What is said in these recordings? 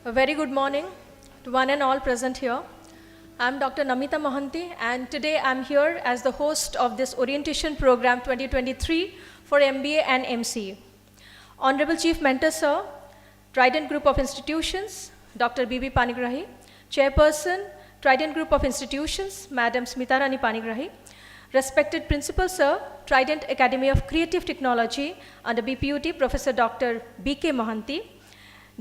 A very good morning to one and all present here. I'm Dr. Namita Mohanty, and today I'm here as the host of this orientation program 2023 for MBA and MCA. Honorable Chief Mentor Sir, Trident Group of Institutions, Dr. B.B. Panigrahi, Chairperson, Trident Group of Institutions, Madam Smita Rani Panigrahi, respected Principal Sir, Trident Academy of Creative Technology under BPUT, Professor Dr. B.K. Mohanty,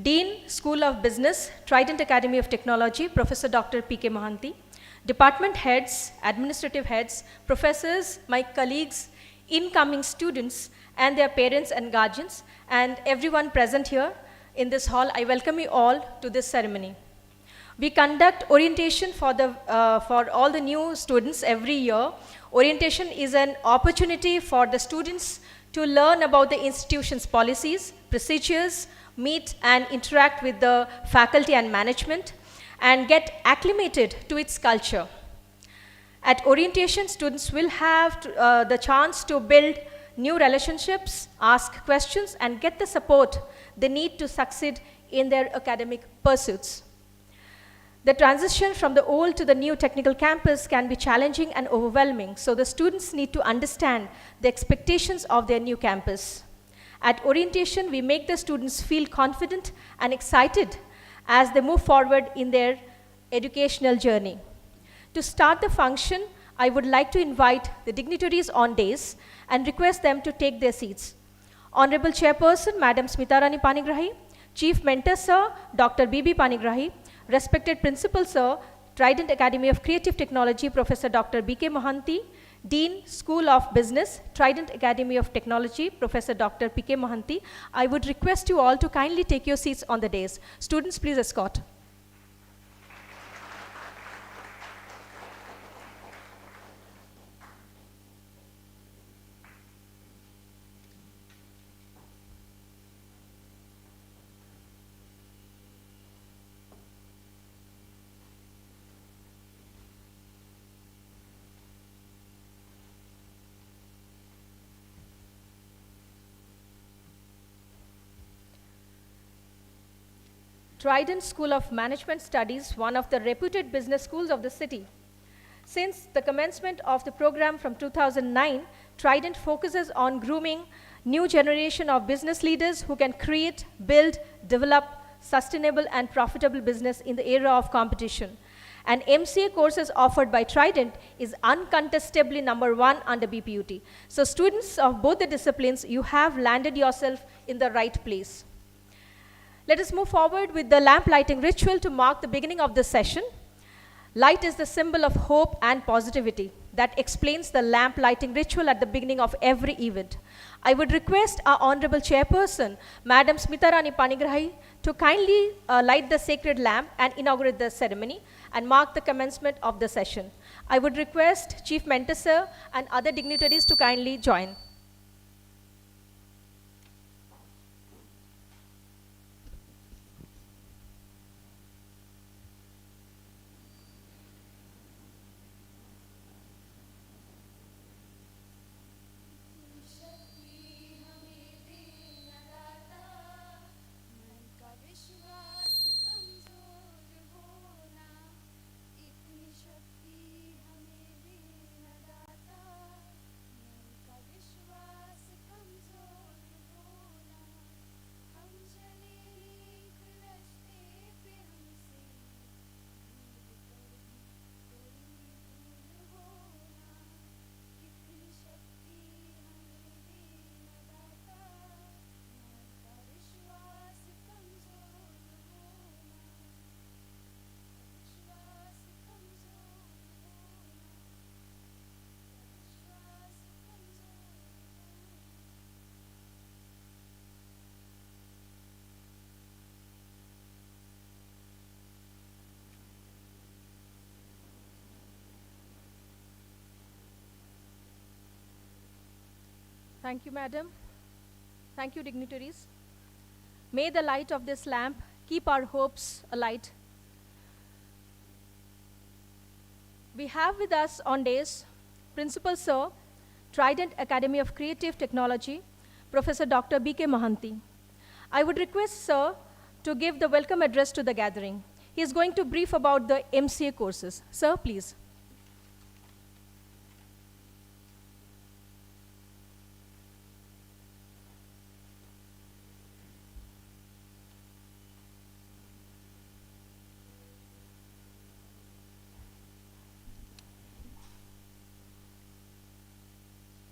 Dean, School of Business, Trident Academy of Technology, Professor Dr. P.K. Mohanty, department heads, administrative heads, professors, my colleagues, incoming students, and their parents and guardians, and everyone present here in this hall, I welcome you all to this ceremony. We conduct orientation for all the new students every year. Orientation is an opportunity for the students to learn about the institution's policies, procedures, meet and interact with the faculty and management, and get acclimated to its culture. At orientation, students will have the chance to build new relationships, ask questions, and get the support they need to succeed in their academic pursuits. The transition from the old to the new technical campus can be challenging and overwhelming, so the students need to understand the expectations of their new campus. At orientation, we make the students feel confident and excited as they move forward in their educational journey. To start the function, I would like to invite the dignitaries on dais and request them to take their seats. Honorable Chairperson, Madam Smita Rani Panigrahi, Chief Mentor Sir, Dr. B.B. Panigrahi, respected Principal Sir, Trident Academy of Creative Technology, Professor Dr. B.K. Mohanty, Dean, School of Business, Trident Academy of Technology, Professor Dr. P.K. Mohanty, I would request you all to kindly take your seats on the dais. Students, please escort. Trident School of Management Studies, one of the reputed business schools of the city. Since the commencement of the program from 2009, Trident focuses on grooming new generation of business leaders who can create, build, develop sustainable and profitable business in the era of competition. And MCA courses offered by Trident is uncontestably #1 under BPUT. So students of both the disciplines, you have landed yourself in the right place. Let us move forward with the lamp lighting ritual to mark the beginning of this session. Light is the symbol of hope and positivity. That explains the lamp lighting ritual at the beginning of every event. I would request our Honorable Chairperson, Madam Smita Rani Panigrahi, to kindly light the sacred lamp and inaugurate the ceremony and mark the commencement of the session. I would request Chief Mentor Sir and other dignitaries to kindly join. Thank you, Madam. Thank you, dignitaries. May the light of this lamp keep our hopes alight. We have with us on dais Principal Sir, Trident Academy of Creative Technology, Professor Dr. B.K. Mohanty. I would request Sir to give the welcome address to the gathering. He is going to brief about the MCA courses. Sir, please.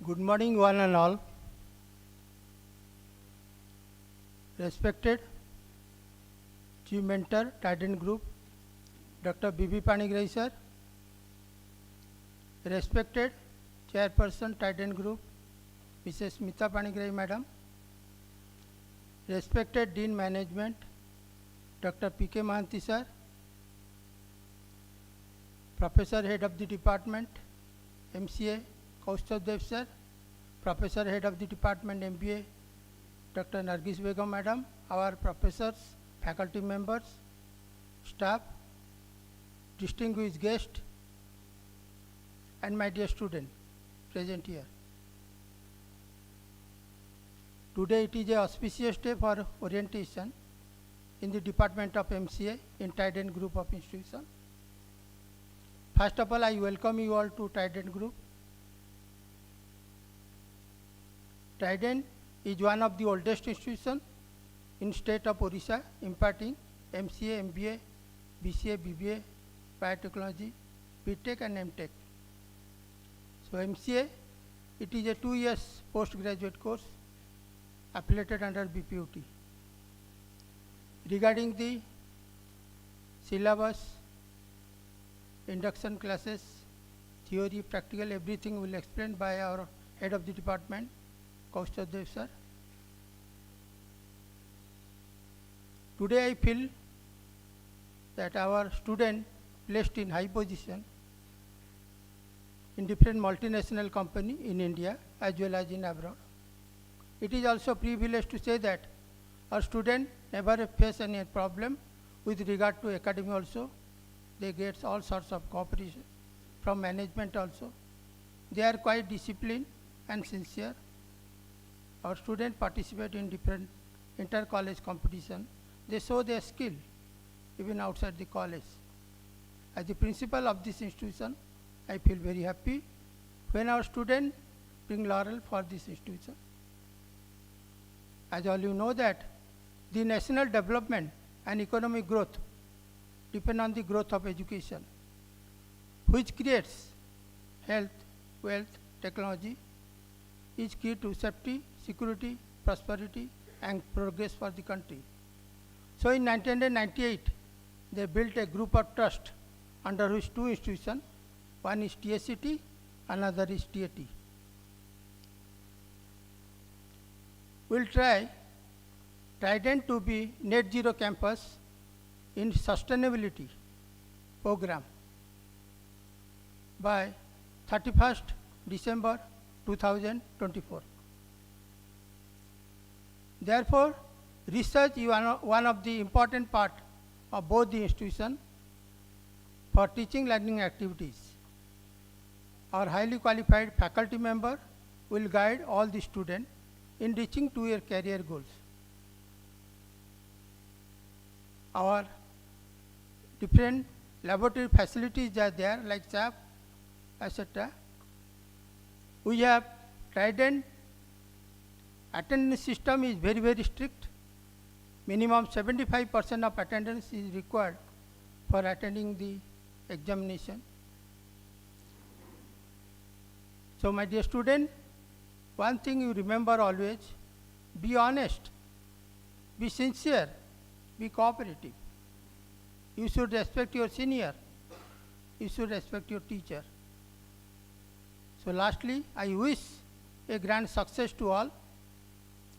Good morning, one and all. Respected Chief Mentor, Trident Group, Dr. B.B. Panigrahi sir. Respected Chairperson, Trident Group, Mrs. Smita Panigrahi madam. Respected Dean Management, Dr. P.K. Mahanti sir. Professor Head of the Department, MCA, Kaustav Dev sir. Professor Head of the Department, MBA, Dr. Nargis Begum madam, our professors, faculty members, staff, distinguished guests, and my dear student present here. Today it is an auspicious day for orientation in the Department of MCA in Trident Group of Institutions. First of all, I welcome you all to Trident Group. Trident is one of the oldest institutions in state of Orissa, imparting MCA, MBA, BCA, BBA, Biotechnology, BTech and MTech. So MCA, it is a 2 years postgraduate course affiliated under BPUT. Regarding the syllabus, induction classes, theory, practical, everything will explained by our head of the department, Kaustav Dev sir. Today I feel that our student placed in high position in different multinational company in India as well as in abroad. It is also a privilege to say that our student never face any problem with regard to academy also. They get all sorts of cooperation from management also. They are quite disciplined and sincere. Our students participate in different inter-college competition. They show their skill even outside the college. As the principal of this institution, I feel very happy when our students bring laurel for this institution. As all you know that the national development and economic growth depend on the growth of education, which creates health, wealth, technology, is key to safety, security, prosperity, and progress for the country. So in 1998, they built a group of trust under which two institutions, one is TSCT, another is TAT. We'll try Trident to be net zero campus in sustainability program by 31st December 2024. Therefore, research is one of the important part of both the institution for teaching learning activities. Our highly qualified faculty member will guide all the students in reaching to their career goals. Our different laboratory facilities are there like SAP, etc. We have Trident attendance system is very, very strict. Minimum 75% of attendance is required for attending the examination. So my dear student, one thing you remember always, be honest, be sincere, be cooperative. You should respect your senior. You should respect your teacher. So lastly, I wish a grand success to all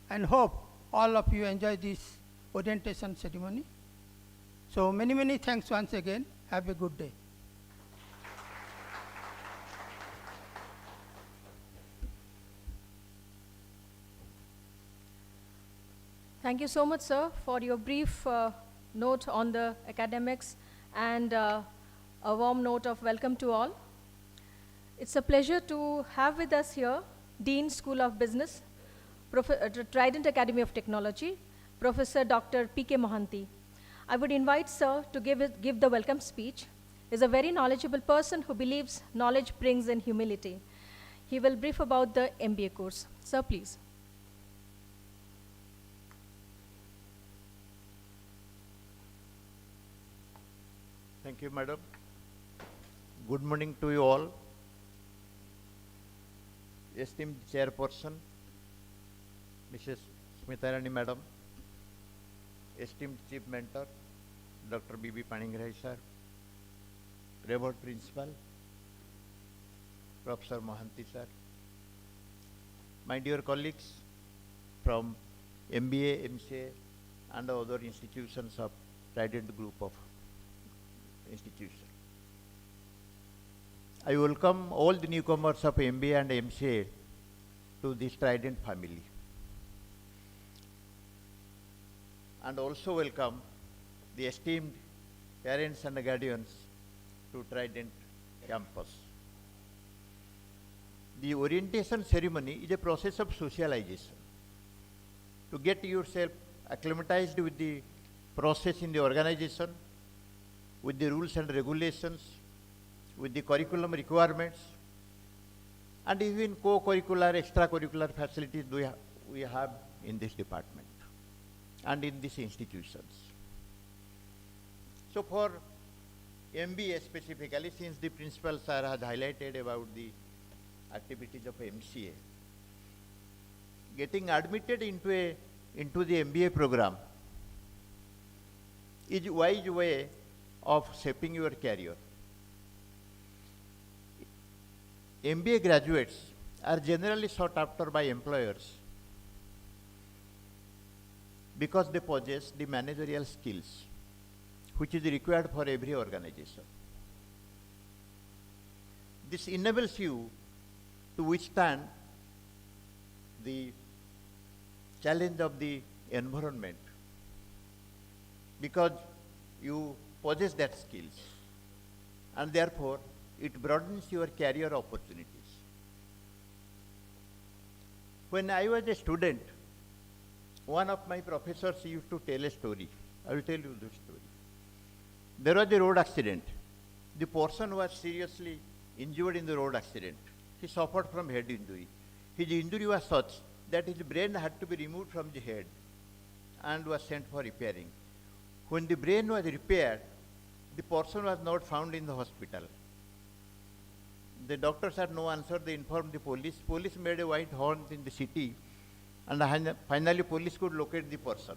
and hope all of you enjoy this orientation ceremony. So many, many thanks once again. Have a good day. Thank you so much, sir, for your brief note on the academics and a warm note of welcome to all. It's a pleasure to have with us here Dean School of Business, Trident Academy of Technology, Professor Dr. P.K. Mohanty. I would invite Sir to give the welcome speech. He is a very knowledgeable person who believes knowledge brings in humility. He will brief about the MBA course. Sir, please. Thank you, madam. Good morning to you all. Esteemed chairperson, Mrs. Smitharani madam, esteemed chief mentor, Dr. B.B. Paningrai sir, revered principal, Professor Mohanty sir, my dear colleagues from MBA, MCA and other institutions of Trident group of institutions. I welcome all the newcomers of MBA and MCA to this Trident family. And also welcome the esteemed parents and guardians to Trident campus. The orientation ceremony is a process of socialization. To get yourself acclimatized with the process in the organization, with the rules and regulations, with the curriculum requirements, and even co-curricular, extracurricular facilities we have in this department and in these institutions. So for MBA specifically, since the principal sir has highlighted about the activities of MCA, getting admitted into the MBA program is a wise way of shaping your career. MBA graduates are generally sought after by employers because they possess the managerial skills which is required for every organization. This enables you to withstand the challenge of the environment because you possess that skills, and therefore it broadens your career opportunities. When I was a student, one of my professors used to tell a story. I will tell you this story. There was a road accident. The person was seriously injured in the road accident. He suffered from head injury. His injury was such that his brain had to be removed from the head and was sent for repairing. When the brain was repaired, the person was not found in the hospital. The doctors had no answer. They informed the police. Police made a white horn in the city, and finally police could locate the person.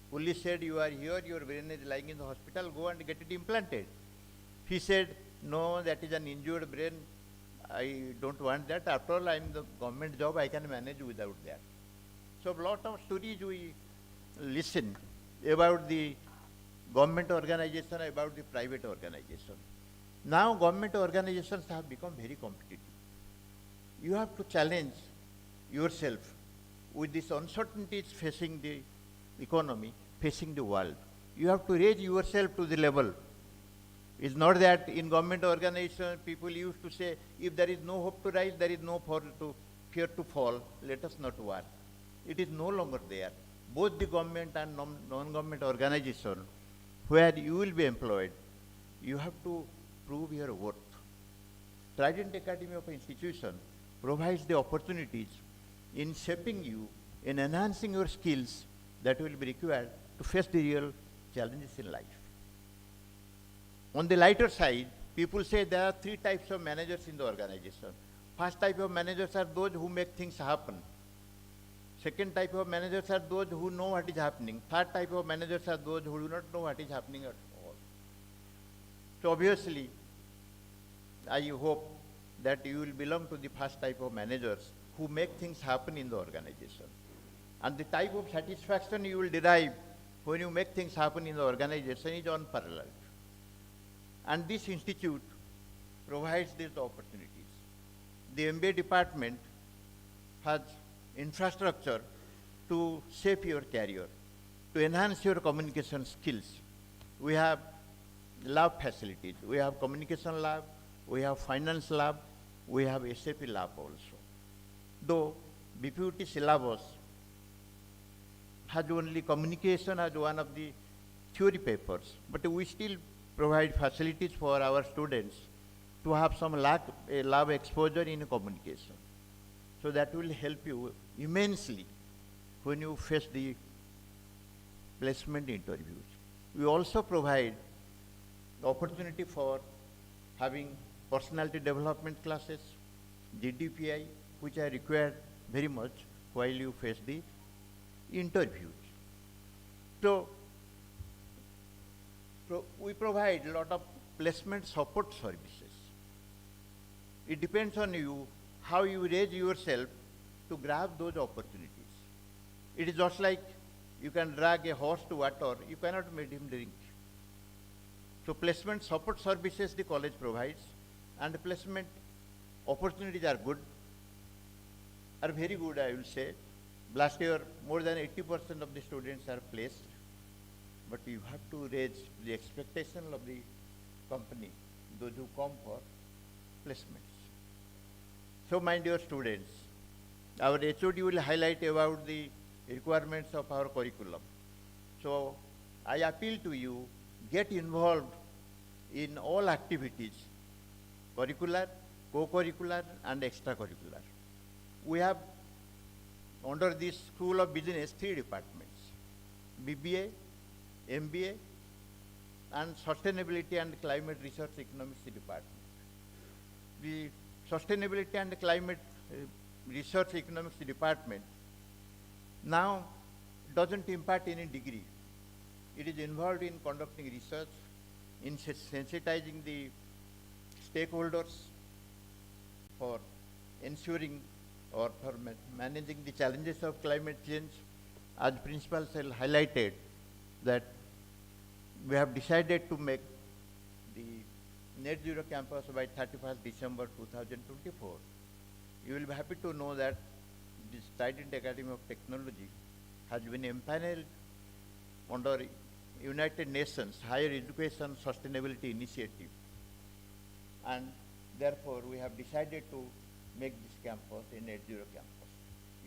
Police said, "You are here, your brain is lying in the hospital, go and get it implanted." He said, "No, that is an injured brain. I don't want that. After all, I am the government job, I can manage without that." So a lot of stories we listen about the government organization, about the private organization. Now government organizations have become very competitive. You have to challenge yourself with these uncertainties facing the economy, facing the world. You have to raise yourself to the level. It's not that in government organizations people used to say, if there is no hope to rise, there is no fear to fall, let us not work. It is no longer there. Both the government and non-government organization where you will be employed, you have to prove your worth. Trident Academy of Institution provides the opportunities in shaping you, in enhancing your skills that will be required to face the real challenges in life. On the lighter side, people say there are three types of managers in the organization. First type of managers are those who make things happen. Second type of managers are those who know what is happening. Third type of managers are those who do not know what is happening at all. So obviously, I hope that you will belong to the first type of managers who make things happen in the organization. And the type of satisfaction you will derive when you make things happen in the organization is unparalleled. And this institute provides these opportunities. The MBA department has infrastructure to shape your career, to enhance your communication skills. We have lab facilities. We have communication lab, we have finance lab, we have SAP lab also. Though BPUT syllabus has only communication as one of the theory papers, but we still provide facilities for our students to have some lab exposure in communication. So that will help you immensely when you face the placement interviews. We also provide the opportunity for having personality development classes, GDPI, which are required very much while you face the interviews. So, we provide a lot of placement support services. It depends on you how you raise yourself to grab those opportunities. It is just like you can drag a horse to water, you cannot make him drink. So placement support services the college provides, and placement opportunities are good, are very good, I will say. Last year, more than 80% of the students are placed, but you have to raise the expectation of the company, those who come for placements. So my dear students, our HOD will highlight about the requirements of our curriculum. So I appeal to you, get involved in all activities, curricular, co-curricular and extracurricular. We have under this School of Business 3 departments, BBA, MBA and Sustainability and Climate Research Economics department. The Sustainability and Climate Research Economics department now doesn't impart any degree. It is involved in conducting research, in sensitizing the stakeholders for ensuring or for managing the challenges of climate change. As Principal Cell highlighted that we have decided to make the net zero campus by 31st December 2024. You will be happy to know that this Trident Academy of Technology has been empaneled under United Nations Higher Education Sustainability Initiative, and therefore we have decided to make this campus a net zero campus.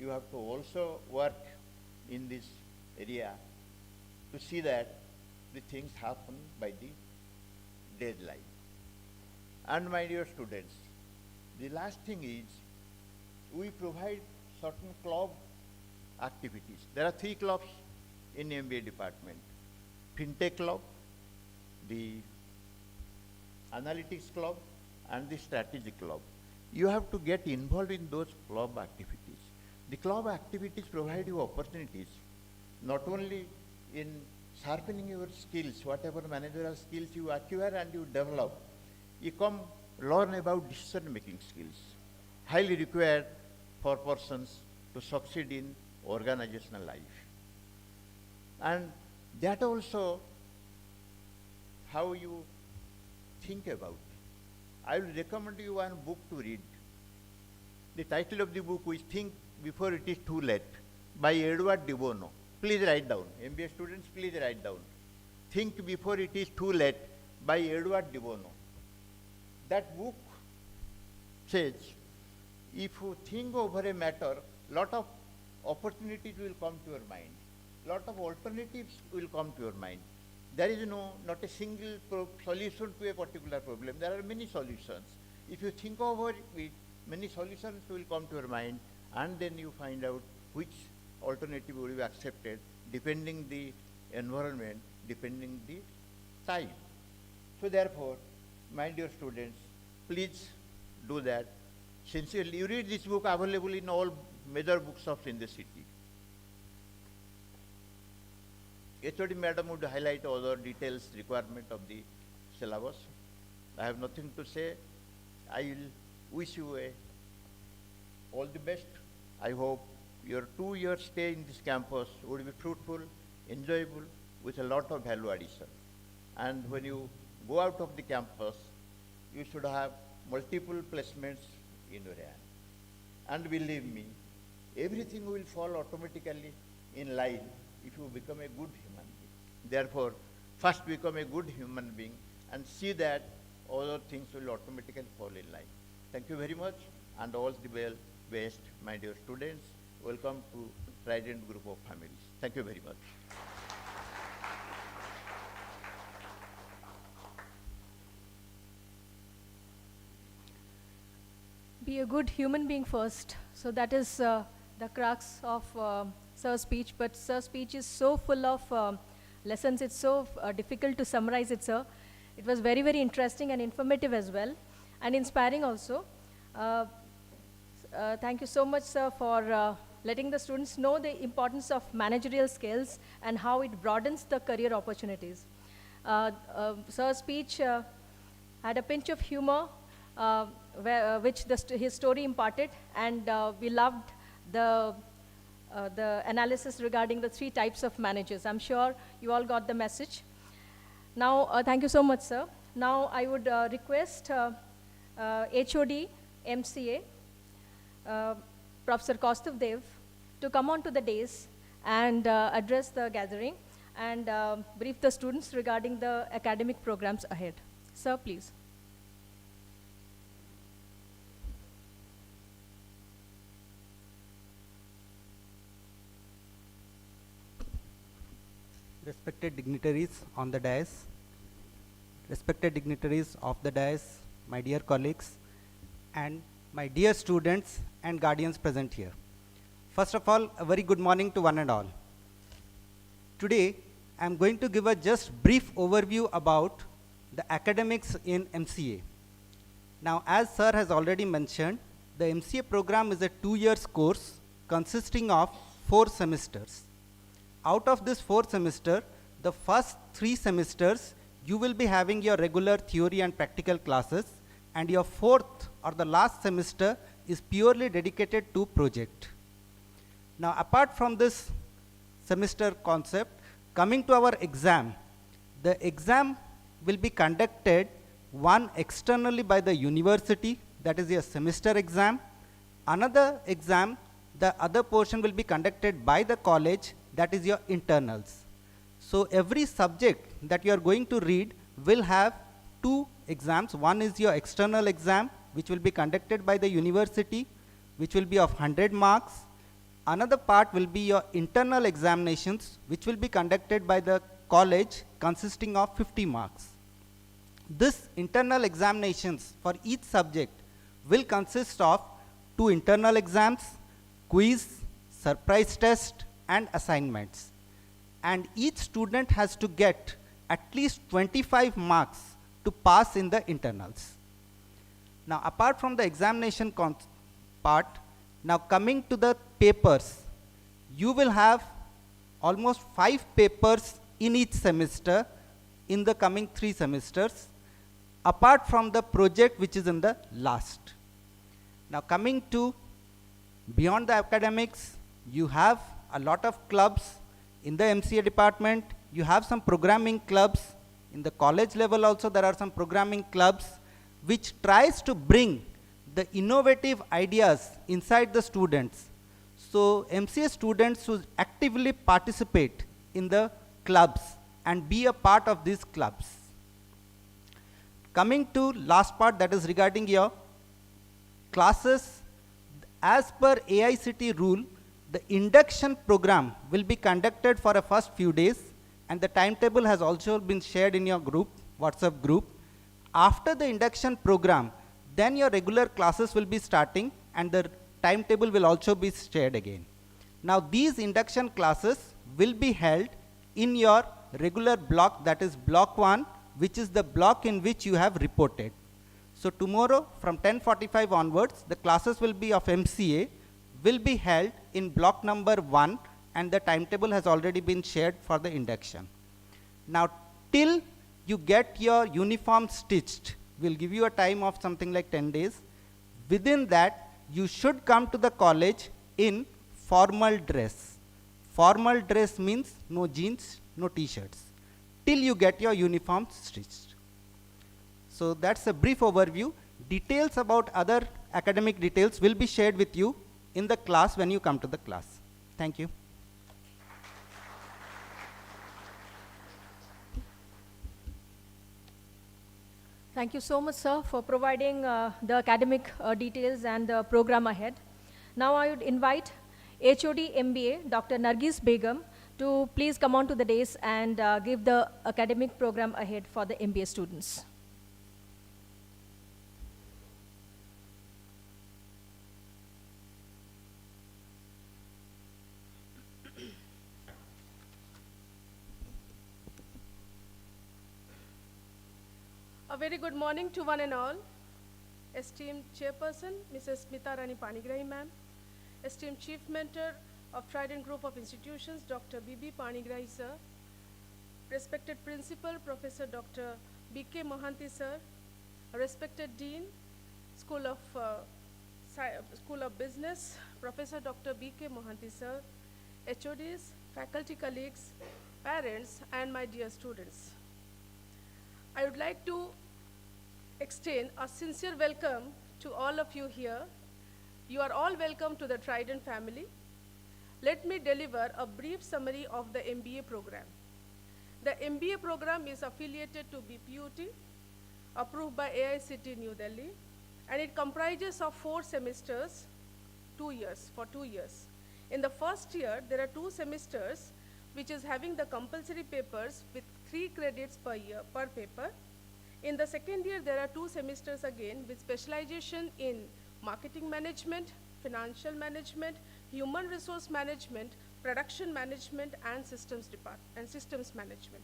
You have to also work in this area to see that the things happen by the deadline. And my dear students, the last thing is we provide certain club activities. There are 3 clubs in MBA department: FinTech club, the Analytics club and the Strategy club. You have to get involved in those club activities. The club activities provide you opportunities not only in sharpening your skills, whatever managerial skills you acquire and you develop, you come learn about decision-making skills, highly required for persons to succeed in organizational life. And that also how you think about. I will recommend you one book to read. The title of the book is Think Before It Is Too Late by Edward de Bono. Please write down. MBA students, please write down. Think Before It Is Too Late by Edward de Bono. That book says, if you think over a matter, lot of opportunities will come to your mind. Lot of alternatives will come to your mind. There is not a single solution to a particular problem. There are many solutions. If you think over it, many solutions will come to your mind, and then you find out which alternative will be accepted depending the environment, depending the time. So therefore, my dear students, please do that. Sincerely, you read this book available in all major bookshops in the city. HOD Madam would highlight other details requirement of the syllabus. I have nothing to say. I will wish you all the best. I hope your 2-year stay in this campus would be fruitful, enjoyable, with a lot of value addition. And when you go out of the campus, you should have multiple placements in your hand. And believe me, everything will fall automatically in line if you become a good human being. Therefore, first become a good human being and see that other things will automatically fall in line. Thank you very much, and all the best, my dear students. Welcome to Trident Group of Families. Thank you very much. Be a good human being first. So that is the crux of Sir's speech. But Sir's speech is so full of lessons. It's so difficult to summarize it, sir. It was very, very interesting and informative as well, and inspiring also. Thank you so much, sir, for letting the students know the importance of managerial skills and how it broadens the career opportunities. Sir's speech had a pinch of humor, which his story imparted, and we loved the analysis regarding the 3 types of managers. I'm sure you all got the message. Now, thank you so much, sir. Now, I would request HOD MCA, Professor Kaustav Dev, to come on to the dais and address the gathering and brief the students regarding the academic programs ahead. Sir, please. Respected dignitaries on the dais, respected dignitaries of the dais, my dear colleagues, and my dear students and guardians present here. First of all, a very good morning to one and all. Today, I am going to give a just brief overview about the academics in MCA. Now, as sir has already mentioned, the MCA program is a 2-year course consisting of 4 semesters. Out of this 4 semester, the first 3 semesters, you will be having your regular theory and practical classes, and your 4th or the last semester is purely dedicated to project. Now, apart from this semester concept, coming to our exam, the exam will be conducted one externally by the university, that is your semester exam. Another exam, the other portion will be conducted by the college, that is your internals. So every subject that you are going to read will have 2 exams. One is your external exam, which will be conducted by the university, which will be of 100 marks. Another part will be your internal examinations, which will be conducted by the college, consisting of 50 marks. This internal examinations for each subject will consist of 2 internal exams, quiz, surprise test, and assignments. And each student has to get at least 25 marks to pass in the internals. Now, apart from the examination part, now coming to the papers, you will have almost 5 papers in each semester in the coming 3 semesters, apart from the project which is in the last. Now, coming to beyond the academics, you have a lot of clubs in the MCA department. You have some programming clubs. In the college level also there are some programming clubs which tries to bring the innovative ideas inside the students. So MCA students should actively participate in the clubs and be a part of these clubs. Coming to last part, that is regarding your classes, as per AICTE rule, the induction program will be conducted for a first few days, and the timetable has also been shared in your group, WhatsApp group. After the induction program, then your regular classes will be starting and the timetable will also be shared again. Now these induction classes will be held in your regular block, that is block 1, which is the block in which you have reported. So tomorrow from 10:45 onwards, the classes will be of MCA, will be held in block number 1, and the timetable has already been shared for the induction. Now till you get your uniform stitched, we'll give you a time of something like 10 days. Within that, you should come to the college in formal dress. Formal dress means no jeans, no t-shirts, till you get your uniform stitched. So that's a brief overview. Details about other academic details will be shared with you in the class when you come to the class. Thank you. Thank you so much, sir, for providing the academic details and the program ahead. Now I would invite HOD MBA, Dr. Nargis Begum, to please come on to the dais and give the academic program ahead for the MBA students. A very good morning to one and all. Esteemed Chairperson, Mrs. Smita Rani Panigrahi ma'am, esteemed Chief Mentor of Trident Group of Institutions, Dr. B.B. Panigrahi sir, respected Principal, Professor Dr. B.K. Mohanty sir, respected Dean, School of Business, Professor Dr. B.K. Mohanty sir, HODs, faculty colleagues, parents, and my dear students. I would like to extend a sincere welcome to all of you here. You are all welcome to the Trident family. Let me deliver a brief summary of the MBA program. The MBA program is affiliated to BPUT, approved by AICTE New Delhi, and it comprises of 4 semesters, 2 years, for 2 years. In the first year, there are 2 semesters, which is having the compulsory papers with 3 credits per year, per paper. In the second year, there are 2 semesters again with specialization in marketing management, financial management, human resource management, production management, and systems management.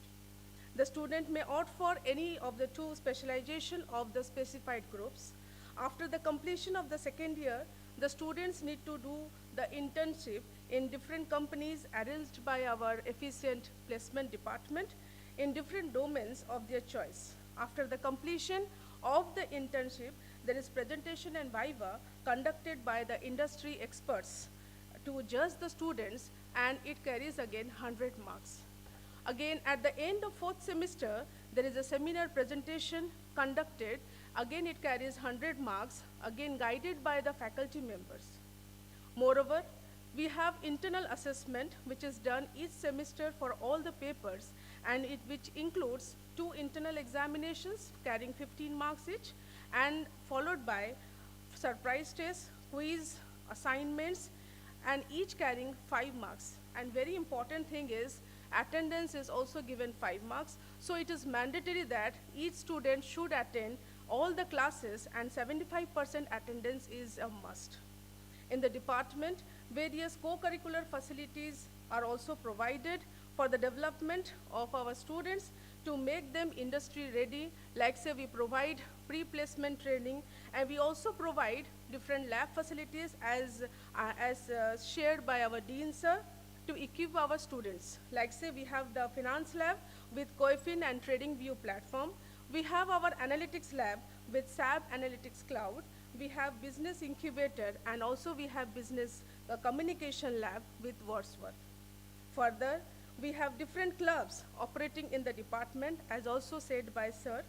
The student may opt for any of the 2 specialization of the specified groups. After the completion of the second year, the students need to do the internship in different companies arranged by our efficient placement department in different domains of their choice. After the completion of the internship, there is presentation and viva conducted by the industry experts to judge the students, and it carries again 100 marks. Again, at the end of 4th semester, there is a seminar presentation conducted. Again, it carries 100 marks, again guided by the faculty members. Moreover, we have internal assessment, which is done each semester for all the papers, and which includes 2 internal examinations carrying 15 marks each, and followed by surprise tests, quiz, assignments, and each carrying 5 marks. And very important thing is, attendance is also given 5 marks. So it is mandatory that each student should attend all the classes, and 75% attendance is a must. In the department, various co-curricular facilities are also provided for the development of our students to make them industry ready. Like say, we provide pre-placement training, and we also provide different lab facilities as shared by our Dean sir to equip our students. Like say, we have the finance lab with Coefin and TradingView platform. We have our analytics lab with SAP Analytics Cloud. We have business incubator, and also we have business communication lab with Wordsworth. Further, we have different clubs operating in the department, as also said by sir.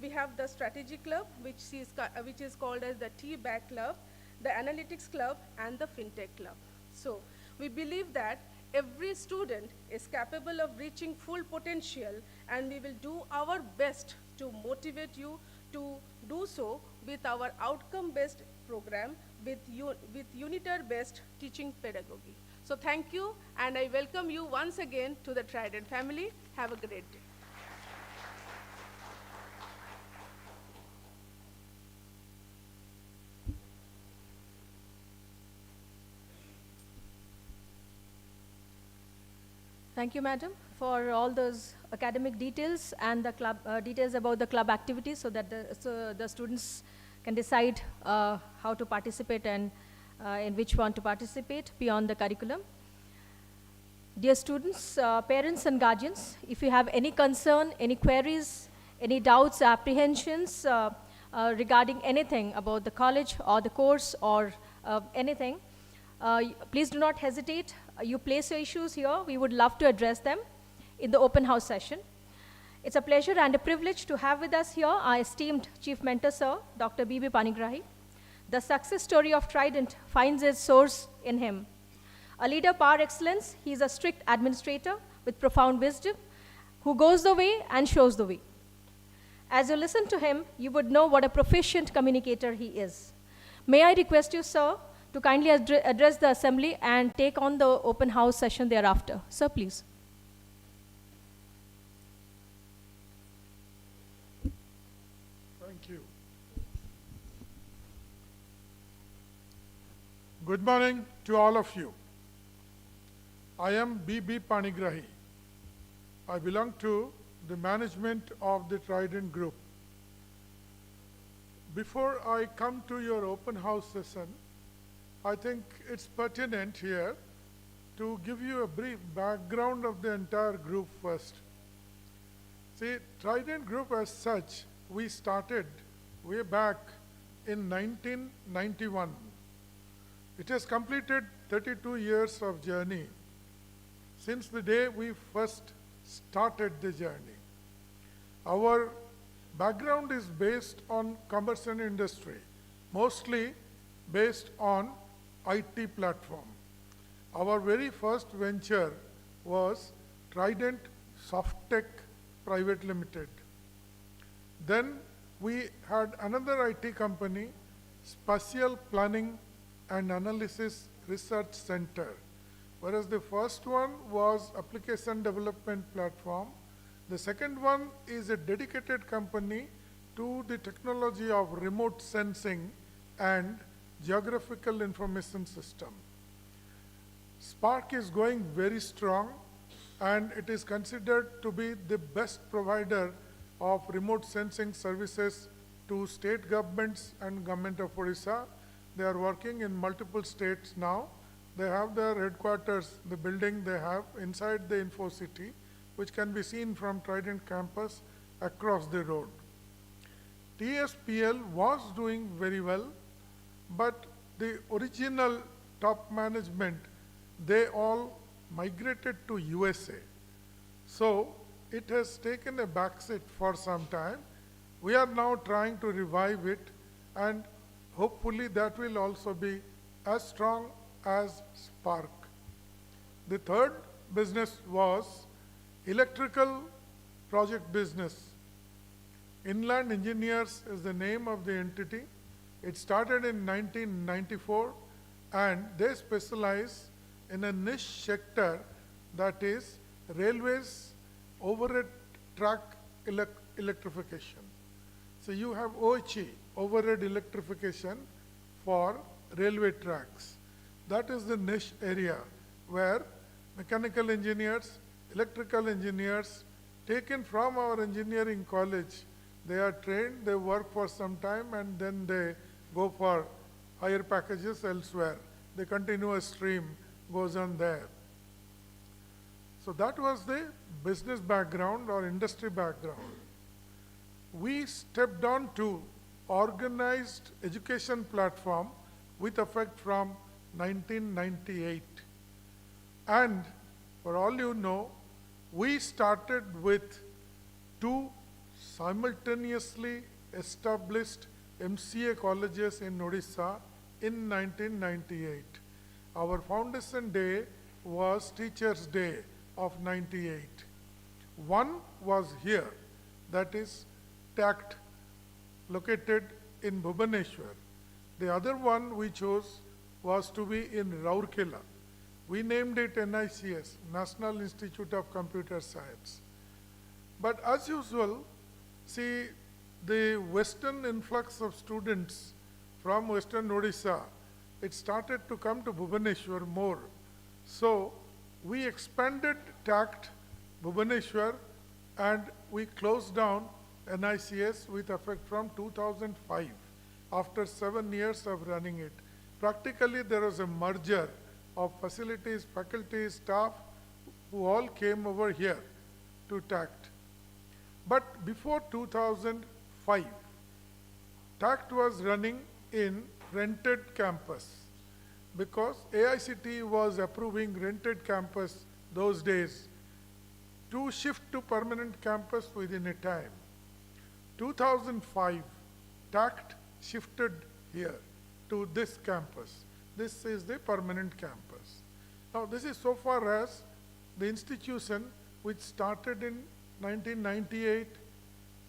We have the strategy club, which is called as the T-Bag club, the analytics club, and the fintech club. So we believe that every student is capable of reaching full potential, and we will do our best to motivate you to do so with our outcome-based program with uniter-based teaching pedagogy. So thank you, and I welcome you once again to the Trident family. Have a great day. Thank you, madam, for all those academic details and the club details about the club activities, so that the students can decide how to participate and in which one to participate beyond the curriculum. Dear students, parents and guardians, if you have any concern, any queries, any doubts, apprehensions regarding anything about the college or the course or anything, please do not hesitate. You place your issues here. We would love to address them in the open house session. It's a pleasure and a privilege to have with us here our esteemed Chief Mentor, Sir, Dr. B.B. Panigrahi. The success story of Trident finds its source in him. A leader par excellence, he is a strict administrator with profound wisdom who goes the way and shows the way. As you listen to him, you would know what a proficient communicator he is. May I request you, sir, to kindly address the assembly and take on the open house session thereafter. Sir, please. Thank you. Good morning to all of you. I am B.B. Panigrahi. I belong to the management of the Trident Group. Before I come to your open house session, I think it's pertinent here to give you a brief background of the entire group first. See, Trident Group as such, we started way back in 1991. It has completed 32 years of journey since the day we first started the journey. Our background is based on combustion industry, mostly based on IT platform. Our very first venture was Trident Softtech Private Limited. Then we had another IT company, Spatial Planning and Analysis Research Center, whereas the first one was Application Development Platform. The second one is a dedicated company to the technology of remote sensing and geographical information system. Spark is going very strong, and it is considered to be the best provider of remote sensing services to state governments and government of Odisha. They are working in multiple states now. They have their headquarters, the building they have inside the Info City, which can be seen from Trident campus across the road. TSPL was doing very well, but the original top management, they all migrated to USA. So it has taken a backseat for some time. We are now trying to revive it, and hopefully that will also be as strong as Spark. The third business was electrical project business. Inland Engineers is the name of the entity. It started in 1994, and they specialize in a niche sector, that is railways overhead track electrification. So you have OHE, overhead electrification for railway tracks. That is the niche area where mechanical engineers, electrical engineers, taken from our engineering college, they are trained, they work for some time, and then they go for higher packages elsewhere. The continuous stream goes on there. So that was the business background or industry background. We stepped on to organized education platform with effect from 1998. And for all you know, we started with two simultaneously established MCA colleges in Odisha in 1998. Our foundation day was Teachers' Day of 98. One was here, that is TACT, located in Bhubaneswar. The other one we chose was to be in Rourkela. We named it NICS, National Institute of Computer Science. But as usual, see, the western influx of students from western Odisha, it started to come to Bhubaneswar more. So we expanded TACT Bhubaneswar, and we closed down NICS with effect from 2005, after 7 years of running it. Practically there was a merger of facilities, faculty, staff, who all came over here to TACT. But before 2005, TACT was running in rented campus, because AICTE was approving rented campus those days to shift to permanent campus within a time. 2005, TACT shifted here to this campus. This is the permanent campus. Now this is so far as the institution which started in 1998,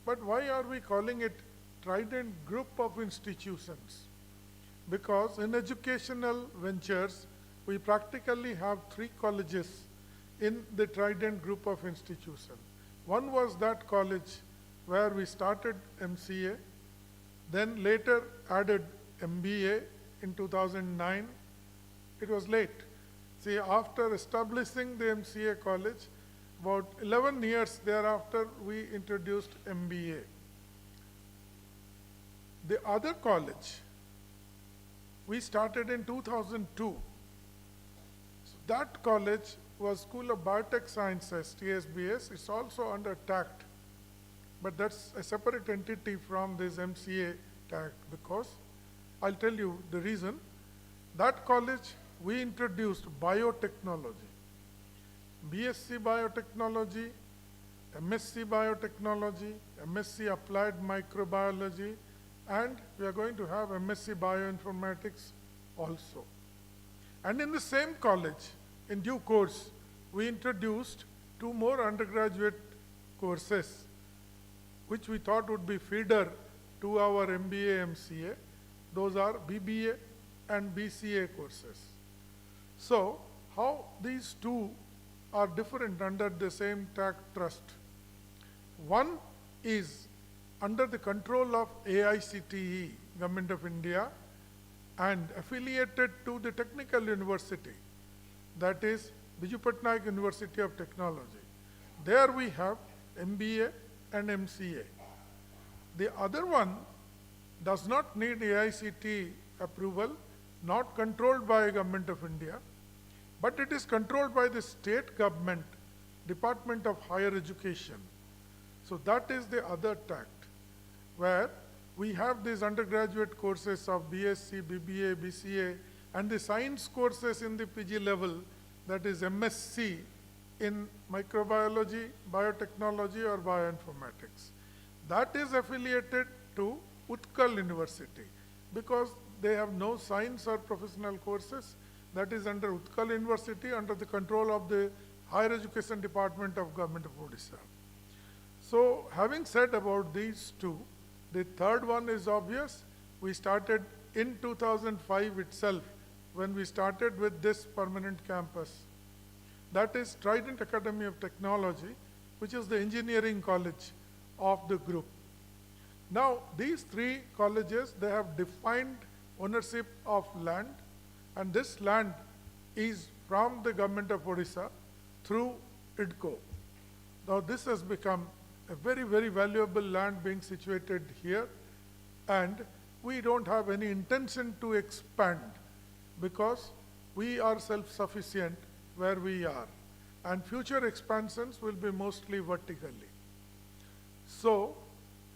but why are we calling it Trident Group of Institutions? because in educational ventures, we practically have 3 colleges in the Trident group of institutions. One was that college where we started MCA, then later added MBA in 2009. It was late. See, after establishing the MCA college, about 11 years thereafter, we introduced MBA. The other college, we started in 2002. So that college was School of Biotech Sciences, TSBS. It's also under TACT, but that's a separate entity from this MCA TACT, because I'll tell you the reason. That college, we introduced biotechnology, BSc Biotechnology, MSc Biotechnology, MSc Applied Microbiology, and we are going to have MSc Bioinformatics also. And in the same college, in due course, we introduced 2 more undergraduate courses, which we thought would be feeder to our MBA, MCA. Those are BBA and BCA courses. So, how these 2 are different under the same TAC trust? One is under the control of AICTE, Government of India, and affiliated to the technical university, that is Biju Patnaik University of Technology. There we have MBA and MCA. The other one does not need AICTE approval, not controlled by Government of India, but it is controlled by the state government, Department of Higher Education. So that is the other TACT, where we have these undergraduate courses of BSc, BBA, BCA, and the science courses in the PG level, that is MSc in microbiology, biotechnology, or bioinformatics. That is affiliated to Utkal University, because they have no science or professional courses. That is under Utkal University, under the control of the Higher Education Department of Government of Odisha. So, having said about these 2, the third one is obvious. We started in 2005 itself, when we started with this permanent campus. That is Trident Academy of Technology, which is the engineering college of the group. Now, these 3 colleges, they have defined ownership of land, and this land is from the Government of Odisha through IDCO. Now, this has become a very, very valuable land being situated here, and we don't have any intention to expand, because we are self-sufficient where we are, and future expansions will be mostly vertically. So,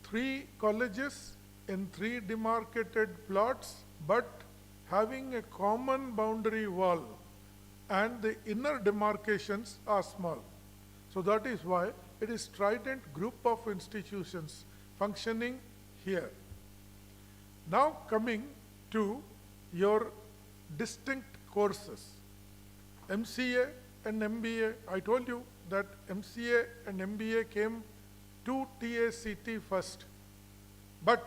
3 colleges in 3 demarcated plots, but having a common boundary wall, and the inner demarcations are small. So that is why it is Trident group of institutions functioning here. Now coming to your distinct courses. MCA and MBA, I told you that MCA and MBA came to TACT first, but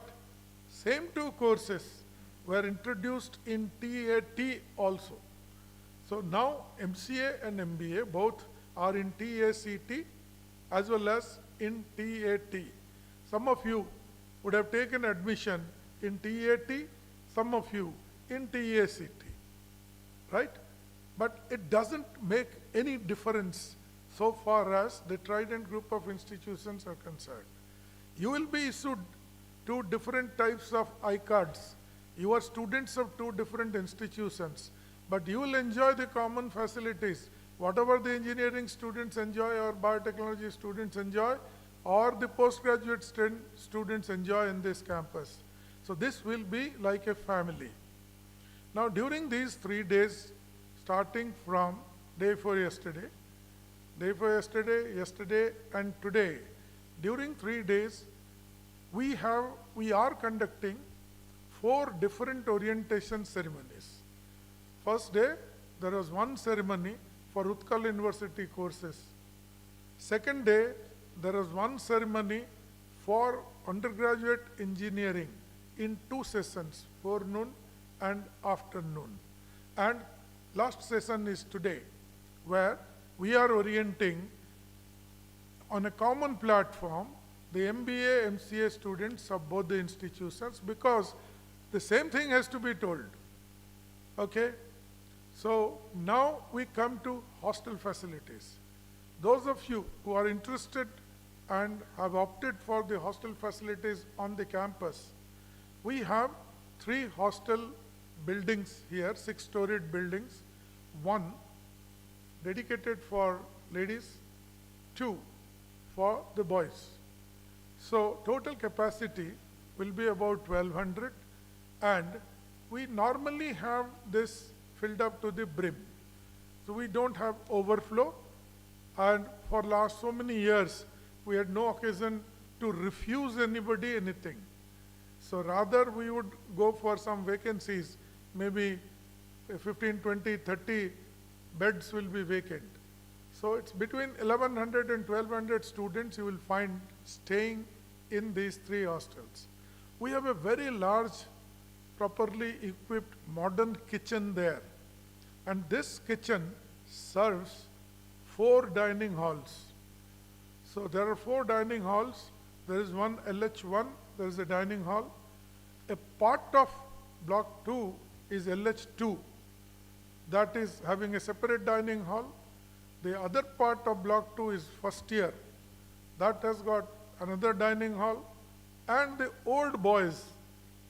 same 2 courses were introduced in TAT also. So now MCA and MBA both are in TACT as well as in TAT. Some of you would have taken admission in TAT, some of you in TACT, right? But it doesn't make any difference so far as the Trident group of institutions are concerned. You will be issued 2 different types of I-cards. You are students of 2 different institutions, but you will enjoy the common facilities, whatever the engineering students enjoy or biotechnology students enjoy, or the postgraduate students enjoy in this campus. So this will be like a family. Now during these 3 days, starting from day before yesterday, yesterday and today, during 3 days, we are conducting 4 different orientation ceremonies. First day, there was one ceremony for Utkal University courses. Second day, there was one ceremony for undergraduate engineering in 2 sessions, forenoon and afternoon. And last session is today, where we are orienting on a common platform the MBA, MCA students of both the institutions, because the same thing has to be told. Okay? So now we come to hostel facilities. Those of you who are interested and have opted for the hostel facilities on the campus, we have 3 hostel buildings here, 6-storied buildings. 1 dedicated for ladies, 2 for the boys. So total capacity will be about 1200, and we normally have this filled up to the brim. So we don't have overflow, and for last so many years we had no occasion to refuse anybody anything. So rather we would go for some vacancies, maybe 15, 20, 30 beds will be vacant. So it's between 1100 and 1200 students you will find staying in these 3 hostels. We have a very large, properly equipped modern kitchen there. And this kitchen serves 4 dining halls. So there are 4 dining halls. There is one LH1, there is a dining hall. A part of block 2 is LH2. That is having a separate dining hall. The other part of block 2 is first year. That has got another dining hall. And the old boys,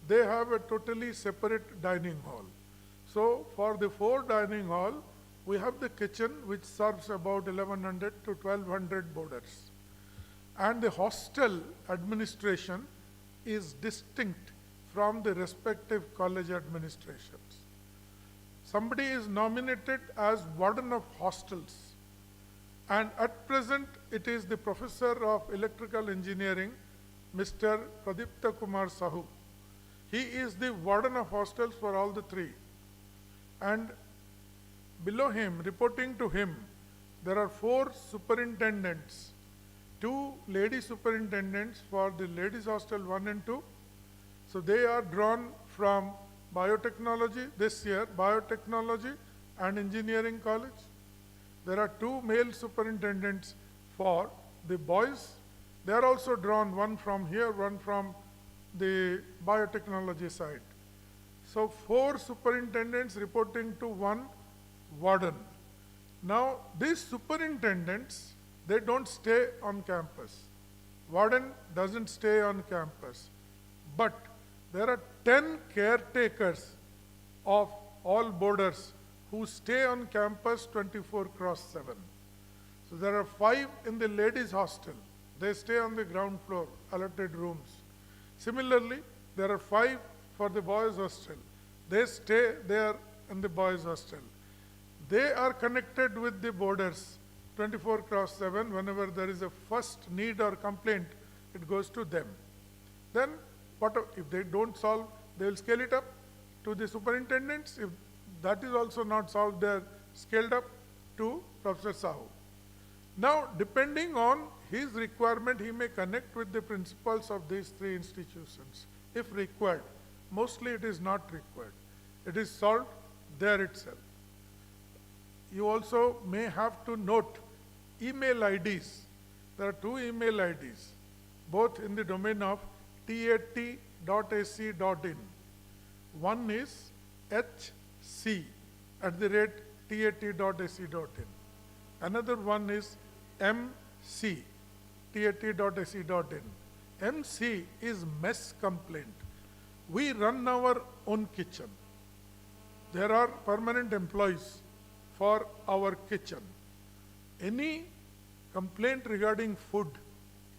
they have a totally separate dining hall. So for the 4 dining hall, we have the kitchen which serves about 1100 to 1200 boarders. And the hostel administration is distinct from the respective college administrations. Somebody is nominated as warden of hostels, and at present it is the professor of electrical engineering, Mr. Pradipta Kumar Sahu. He is the warden of hostels for all the 3. And below him, reporting to him, there are 4 superintendents, 2 lady superintendents for the ladies hostel 1 and 2. So they are drawn from biotechnology, this year, biotechnology and engineering college. There are 2 male superintendents for the boys. They are also drawn, one from here, one from the biotechnology side. So 4 superintendents reporting to 1 warden. Now these superintendents, they don't stay on campus. Warden doesn't stay on campus. But there are 10 caretakers of all boarders who stay on campus 24/7. So there are 5 in the ladies hostel. They stay on the ground floor, allotted rooms. Similarly, there are 5 for the boys hostel. They stay there in the boys hostel. They are connected with the boarders 24/7. Whenever there is a first need or complaint, it goes to them. Then if they don't solve, they will scale it up to the superintendents. If that is also not solved, they are scaled up to Professor Sahu. Now, depending on his requirement, he may connect with the principals of these 3 institutions, if required. Mostly it is not required. It is solved there itself. You also may have to note email IDs. There are 2 email IDs, both in the domain of tat.ac.in. One is hc@tat.ac.in. Another one is mc@tat.ac.in. MC is mess complaint. We run our own kitchen. There are permanent employees for our kitchen. Any complaint regarding food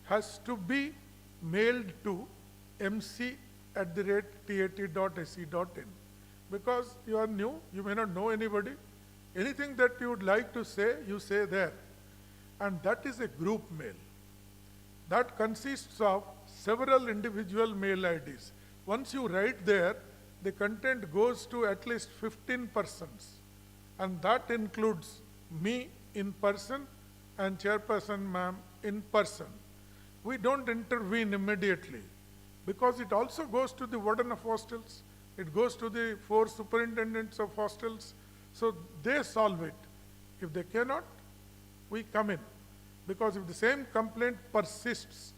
has to be mailed to mc@tat.ac.in. Because you are new, you may not know anybody. Anything that you would like to say, you say there. And that is a group mail. That consists of several individual mail IDs. Once you write there, the content goes to at least 15 persons. And that includes me in person and chairperson ma'am in person. We don't intervene immediately because it also goes to the warden of hostels. it goes to the 4 superintendents of hostels, so they solve it. If they cannot, we come in. Because if the same complaint persists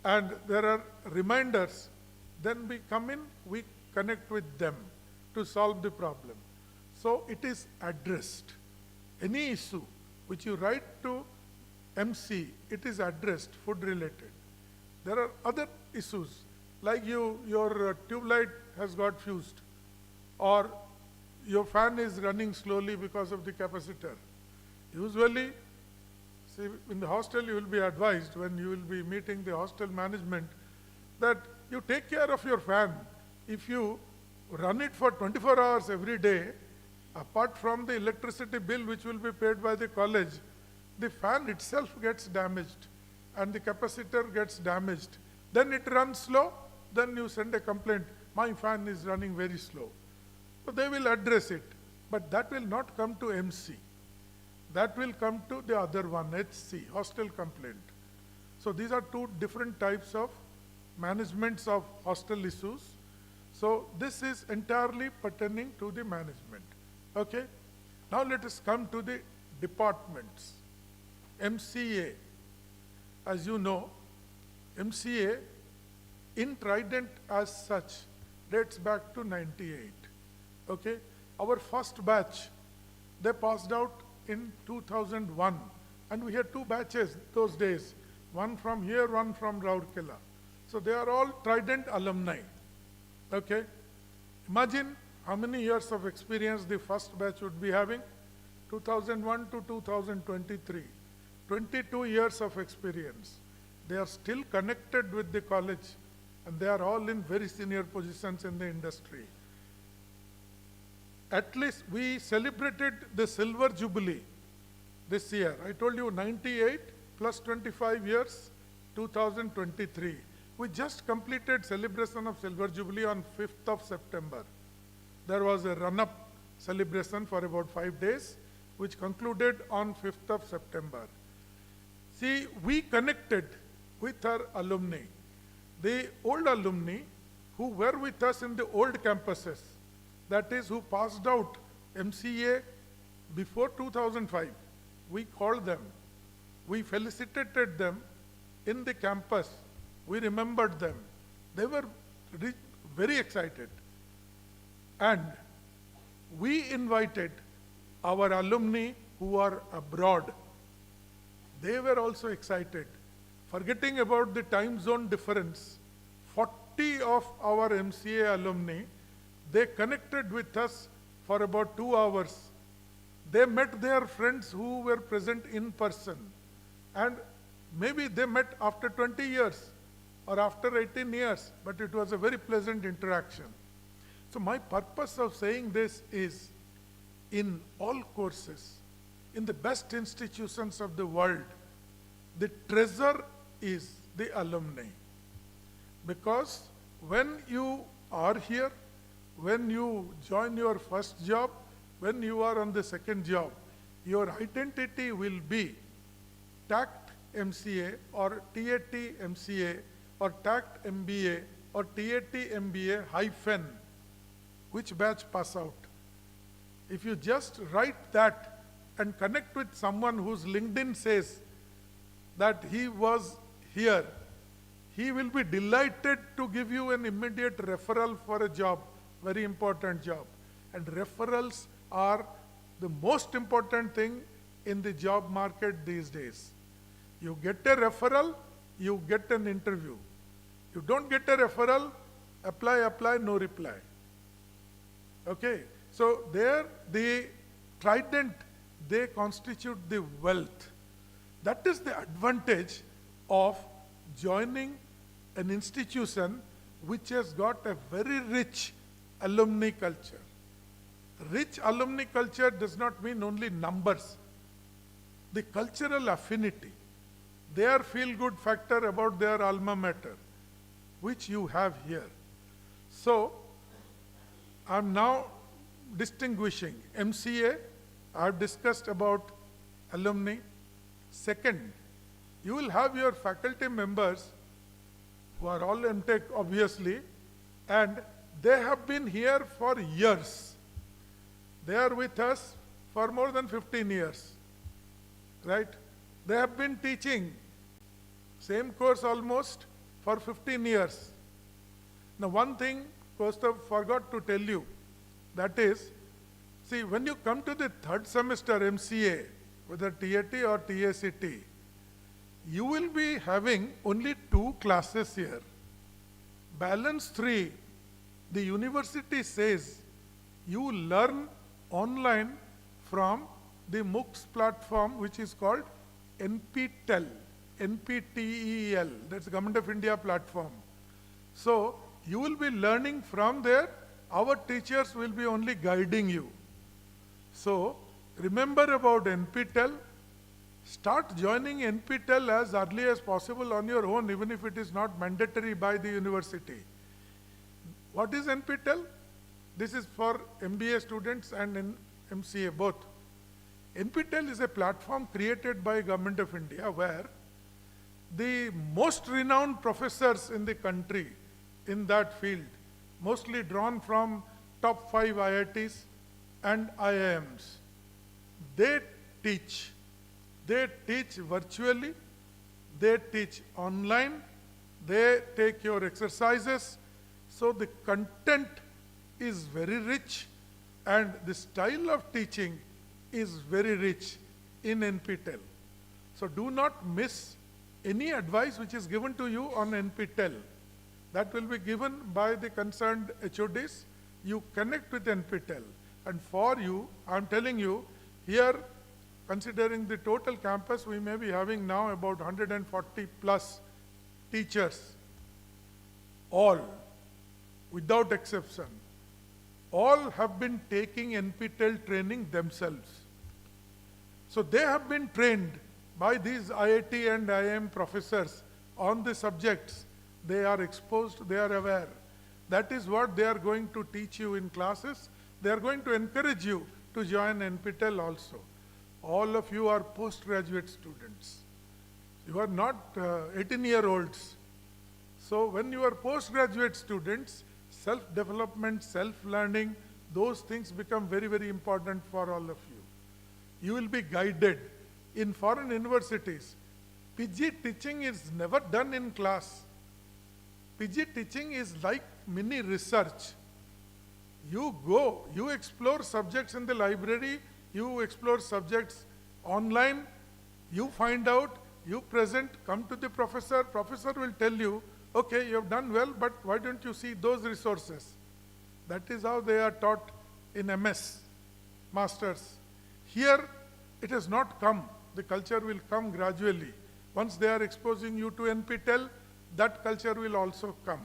and there are reminders, then we come in, we connect with them to solve the problem. So it is addressed. Any issue which you write to MC, it is addressed, food related. There are other issues, like your tube light has got fused, or your fan is running slowly because of the capacitor. Usually, see, in the hostel you will be advised when you will be meeting the hostel management that you take care of your fan. If you run it for 24 hours every day, apart from the electricity bill which will be paid by the college, the fan itself gets damaged and the capacitor gets damaged. Then it runs slow, then you send a complaint, my fan is running very slow. So they will address it, but that will not come to MC. That will come to the other one, HC, hostel complaint. So these are 2 different types of managements of hostel issues. So this is entirely pertaining to the management. Okay? Now let us come to the departments. MCA, as you know, MCA in Trident as such dates back to 98. Okay? Our first batch, they passed out in 2001, and we had 2 batches those days, one from here, one from Rourkela. So they are all Trident alumni. Okay? Imagine how many years of experience the first batch would be having. 2001 to 2023, 22 years of experience. They are still connected with the college, and they are all in very senior positions in the industry. At least we celebrated the silver jubilee this year. I told you 98 plus 25 years, 2023. We just completed celebration of silver jubilee on 5th of September. There was a run-up celebration for about 5 days, which concluded on 5th of September. See, we connected with our alumni. The old alumni who were with us in the old campuses, that is, who passed out MCA before 2005, we called them, we felicitated them in the campus, we remembered them. They were very excited. And we invited our alumni who are abroad. They were also excited. Forgetting about the time zone difference, 40 of our MCA alumni, they connected with us for about 2 hours. They met their friends who were present in person. And maybe they met after 20 years or after 18 years, but it was a very pleasant interaction. So my purpose of saying this is, in all courses, in the best institutions of the world, the treasure is the alumni. Because when you are here, when you join your first job, when you are on the second job, your identity will be TACT MCA or TAT MCA or TACT MBA or TAT MBA hyphen, which batch pass out. If you just write that and connect with someone whose LinkedIn says that he was here, he will be delighted to give you an immediate referral for a job, very important job. And referrals are the most important thing in the job market these days. You get a referral, you get an interview. You don't get a referral, apply, no reply. Okay, so there the Trident, they constitute the wealth. That is the advantage of joining an institution which has got a very rich alumni culture. Rich alumni culture does not mean only numbers. The cultural affinity, their feel-good factor about their alma mater, which you have here. So, I'm now distinguishing MCA. I've discussed about alumni. Second, you will have your faculty members who are all MTech obviously, and they have been here for years. They are with us for more than 15 years, right? They have been teaching same course almost for 15 years. Now one thing Kostov forgot to tell you, that is, see, when you come to the third semester MCA, whether TAT or TACT, you will be having only 2 classes here. Balance 3, the university says you learn online from the MOOCs platform which is called NPTEL, NPTEL, that's the Government of India platform. So you will be learning from there, our teachers will be only guiding you. So remember about NPTEL, start joining NPTEL as early as possible on your own, even if it is not mandatory by the university. What is NPTEL? This is for MBA students and MCA both. NPTEL is a platform created by Government of India where the most renowned professors in the country in that field, mostly drawn from top 5 IITs and IIMs, they teach. They teach virtually, they teach online, they take your exercises. So the content is very rich and the style of teaching is very rich in NPTEL. So do not miss any advice which is given to you on NPTEL. That will be given by the concerned HODs. You connect with NPTEL. And for you, I'm telling you, here, considering the total campus, we may be having now about 140 plus teachers, all, without exception. All have been taking NPTEL training themselves. So they have been trained by these IIT and IIM professors on the subjects. They are exposed, they are aware. That is what they are going to teach you in classes. They are going to encourage you to join NPTEL also. All of you are postgraduate students. You are not 18-year-olds. So when you are postgraduate students, self-development, self-learning, those things become very, very important for all of you. You will be guided. In foreign universities, PG teaching is never done in class. PG teaching is like mini research. You go, you explore subjects in the library, you explore subjects online, you find out, you present, come to the professor will tell you, okay, you have done well, but why don't you see those resources? That is how they are taught in MS, masters. Here, it has not come. The culture will come gradually. Once they are exposing you to NPTEL, that culture will also come.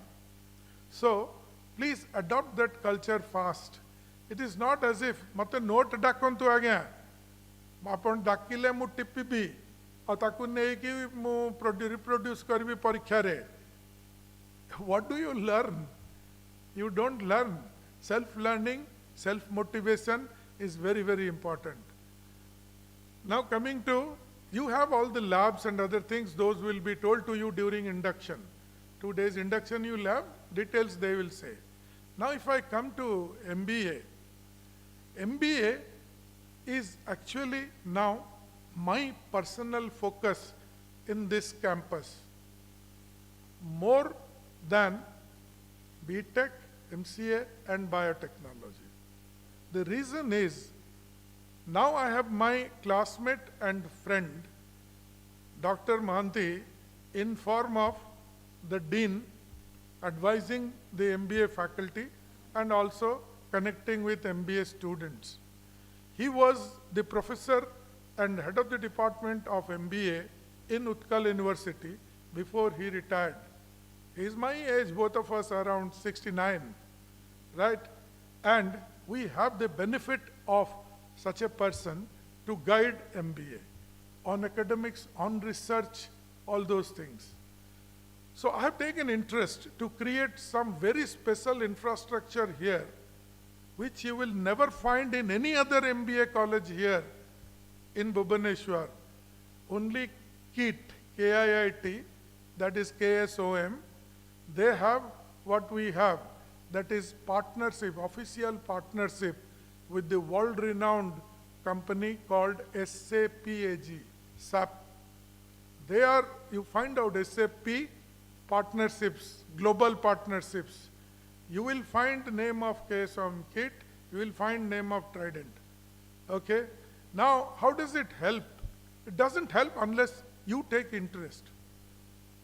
So, please adopt that culture fast. It is not as if, mate note dakontu agya, apon dakile mu tippibi, ataku neiki mu reproduce karibi parikhyare. What do you learn? You don't learn. Self-learning, self-motivation is very, very important. Now coming to, you have all the labs and other things, those will be told to you during induction. 2 days induction you will have, details they will say. Now if I come to MBA, MBA is actually now my personal focus in this campus. More than BTech, MCA and biotechnology. The reason is, now I have my classmate and friend, Dr. Mohanty, in form of the Dean, advising the MBA faculty and also connecting with MBA students. He was the professor and head of the department of MBA in Utkal University before he retired. He is my age, both of us around 69, right? And we have the benefit of such a person to guide MBA on academics, on research, all those things. So I have taken interest to create some very special infrastructure here, which you will never find in any other MBA college here in Bhubaneswar. Only KIT, K-I-I-T, that is KSOM, they have what we have. that is partnership, official partnership with the world-renowned company called SAP AG, SAP. They are, you find out SAP partnerships, global partnerships. You will find name of KSOM Kit, you will find name of Trident. Okay? Now, how does it help? It doesn't help unless you take interest.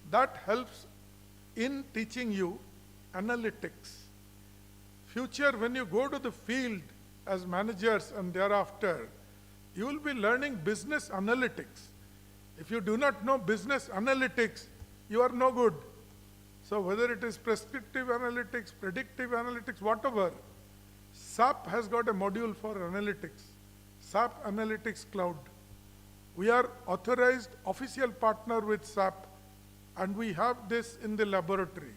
That helps in teaching you analytics. Future, when you go to the field as managers and thereafter, you will be learning business analytics. If you do not know business analytics, you are no good. So whether it is prescriptive analytics, predictive analytics, whatever, SAP has got a module for analytics, SAP Analytics Cloud. We are authorized official partner with SAP, and we have this in the laboratory.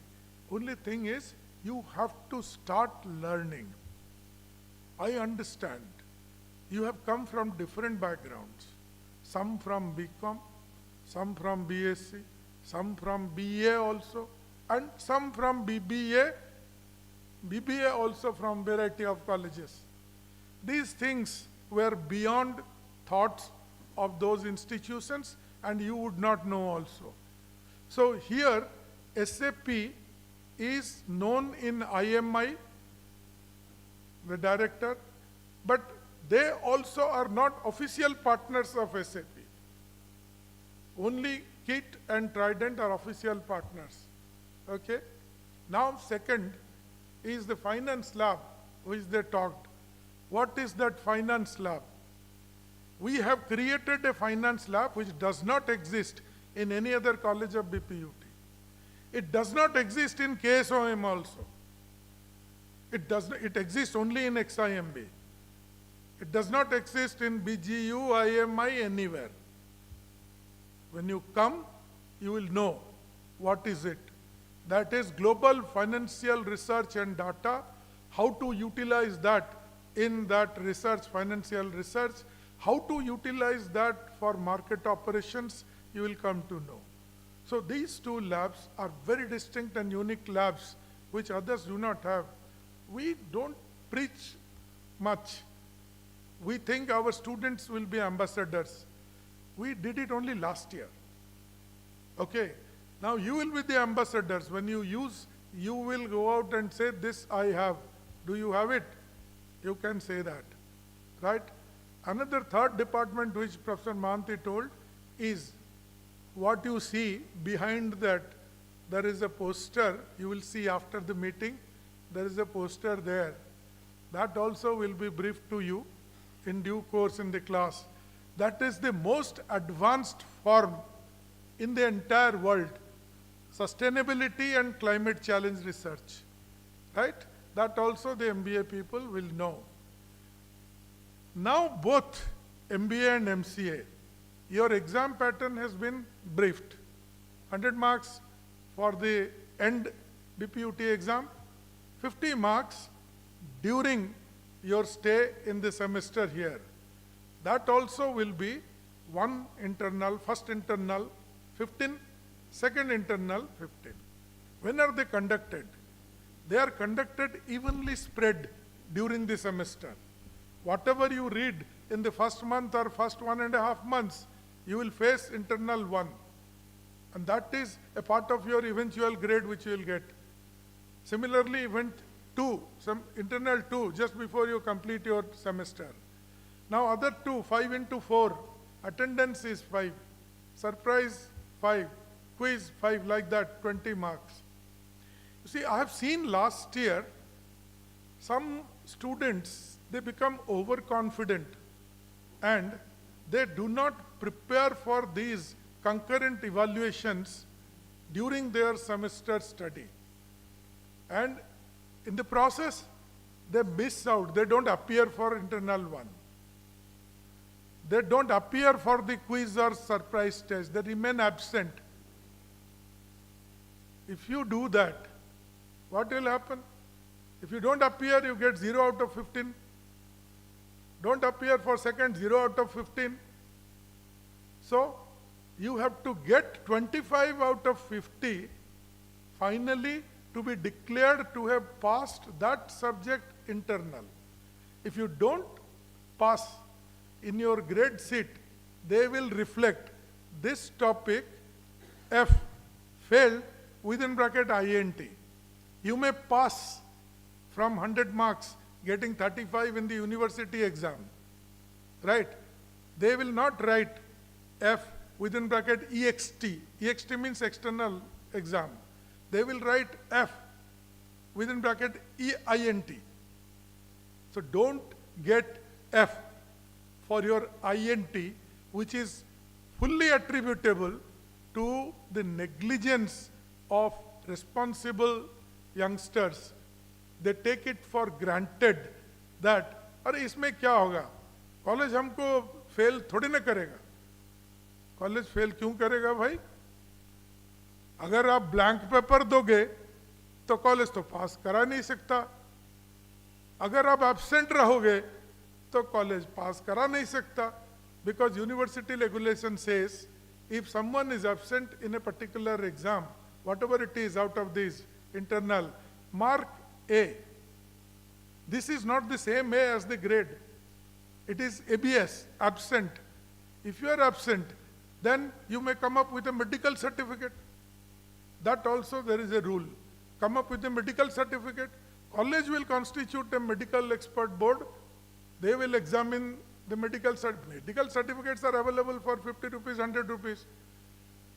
Only thing is, you have to start learning. I understand. You have come from different backgrounds. Some from BCom, some from BSc, some from BA also, and some from BBA also from variety of colleges. These things were beyond thoughts of those institutions, and you would not know also. So here, SAP is known in IMI, the director, but they also are not official partners of SAP. Only KIT and Trident are official partners. Okay? Now, second is the finance lab, which they talked. What is that finance lab? We have created a finance lab which does not exist in any other college of BPUT. It does not exist in KSOM also. It exists only in XIMB. It does not exist in BGU, IMI, anywhere. When you come, you will know what is it. That is global financial research and data, how to utilize that in that research, financial research, how to utilize that for market operations, you will come to know. So these two labs are very distinct and unique labs which others do not have. We don't preach much. We think our students will be ambassadors. We did it only last year. Okay, now you will be the ambassadors. When you use, you will go out and say, this I have. Do you have it? You can say that, right? Another third department which Professor Mahanti told is what you see behind that. There is a poster, you will see after the meeting, there is a poster there. That also will be briefed to you in due course in the class. That is the most advanced form in the entire world, sustainability and climate challenge research, right? That also the MBA people will know. Now both MBA and MCA, your exam pattern has been briefed. 100 marks for the end BPUT exam, 50 marks during your stay in the semester here. That also will be one internal, first internal 15, second internal 15. When are they conducted? They are conducted evenly spread during the semester. Whatever you read in the first month or first 1.5 months, you will face internal 1. And that is a part of your eventual grade which you will get. Similarly, event 2, some internal 2, just before you complete your semester. Now other 2, 5 into 4, attendance is 5, surprise 5, quiz 5, like that, 20 marks. You see, I have seen last year, some students, they become overconfident and they do not prepare for these concurrent evaluations during their semester study. And in the process, they miss out, they don't appear for internal 1. They don't appear for the quiz or surprise test, they remain absent. If you do that, what will happen? If you don't appear, you get 0 out of 15. Don't appear for second, 0 out of 15. So, you have to get 25 out of 50 finally to be declared to have passed that subject internal. If you don't pass in your grade sheet, they will reflect this topic F failed within bracket INT. You may pass from 100 marks getting 35 in the university exam, right? They will not write F within bracket EXT. EXT means external exam. They will write F within bracket EINT. So don't get F for your INT, which is fully attributable to the negligence of responsible youngsters. They take it for granted that अरे इसमें क्या होगा, college हमको fail थोड़ी ना करेगा. College fail क्यों करेगा भाई? अगर आप ब्लैंक पेपर दोगे तो कॉलेज तो पास करा नहीं सकता. अगर आप एब्सेंट रहोगे तो कॉलेज पास करा नहीं सकता. Because university regulation says if someone is absent in a particular exam, whatever it is out of this internal, mark A. This is not the same A as the grade. It is ABS, absent. If you are absent, then you may come up with a medical certificate. That also there is a rule. Come up with a medical certificate. College will constitute a medical expert board. They will examine the medical certificate. Medical certificates are available for 50 rupees, 100 rupees.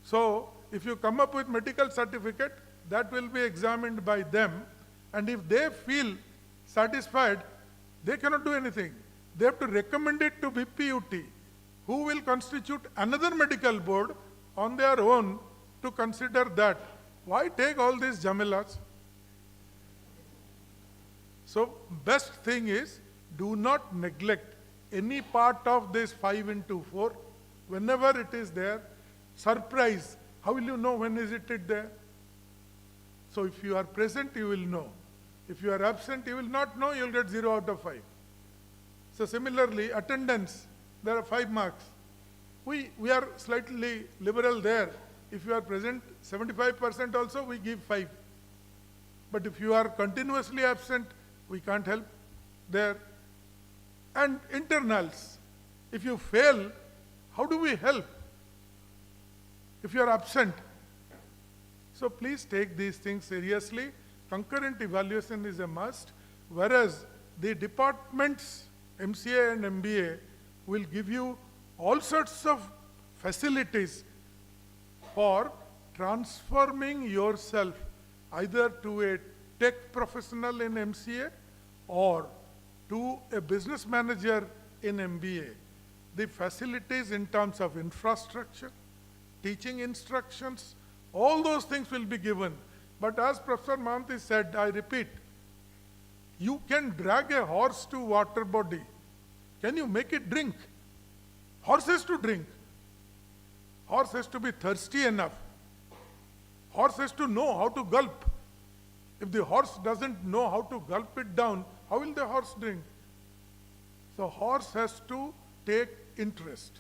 So if you come up with medical certificate, that will be examined by them. And if they feel satisfied, they cannot do anything. They have to recommend it to BPUT, who will constitute another medical board on their own to consider that. Why take all these jamelas? So best thing is, do not neglect any part of this 5 into 4. Whenever it is there, surprise. How will you know when is it there? So if you are present, you will know. If you are absent, you will not know, you will get 0 out of 5. So similarly, attendance, there are 5 marks. We are slightly liberal there. If you are present 75% also, we give 5. But if you are continuously absent, we can't help there. And internals, if you fail, how do we help? If you are absent. So please take these things seriously. Concurrent evaluation is a must, whereas the departments, MCA and MBA, will give you all sorts of facilities for transforming yourself either to a tech professional in MCA or to a business manager in MBA. The facilities in terms of infrastructure, teaching instructions, all those things will be given. But as Professor Mohanty said, I repeat, you can drag a horse to water body. Can you make it drink? Horse has to drink. Horse has to be thirsty enough. Horse has to know how to gulp. If the horse doesn't know how to gulp it down, how will the horse drink? So horse has to take interest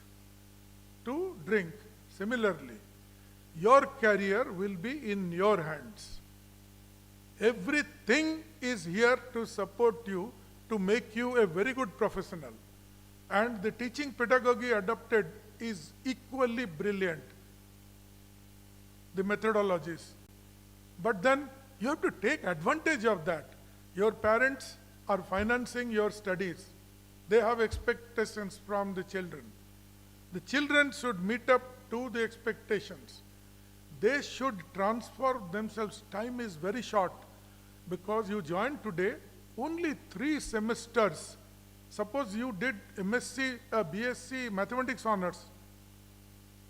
to drink. Similarly, your career will be in your hands. Everything is here to support you, to make you a very good professional. And the teaching pedagogy adopted is equally brilliant, the methodologies. But then you have to take advantage of that. Your parents are financing your studies. They have expectations from the children. The children should meet up to the expectations. They should transform themselves. Time is very short because you joined today, only 3 semesters. Suppose you did MSc, BSc Mathematics Honors.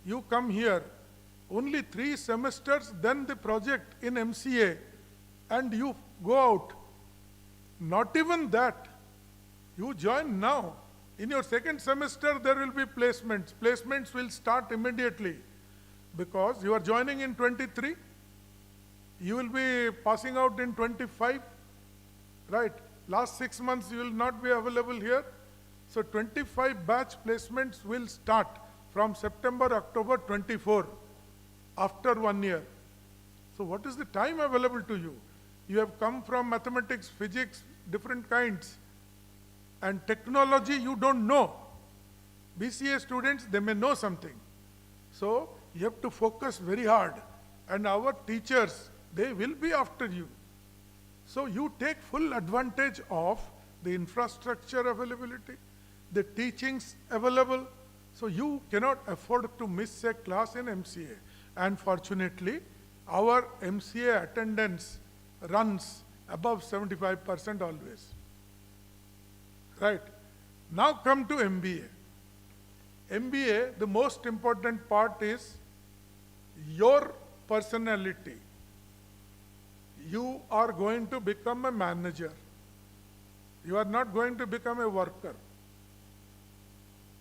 You come here, only 3 semesters, then the project in MCA, and you go out. Not even that. You join now. In your 2nd semester, there will be placements. Placements will start immediately because you are joining in 23. You will be passing out in 25, right? Last 6 months you will not be available here. So 25 batch placements will start from September, October 24, after 1 year. So what is the time available to you? You have come from mathematics, physics, different kinds. And technology you don't know. BCA students, they may know something. So you have to focus very hard. And our teachers, they will be after you. So you take full advantage of the infrastructure availability, the teachings available. So you cannot afford to miss a class in MCA. And fortunately, our MCA attendance runs above 75% always. Right. Now come to MBA. MBA, the most important part is your personality. You are going to become a manager. You are not going to become a worker.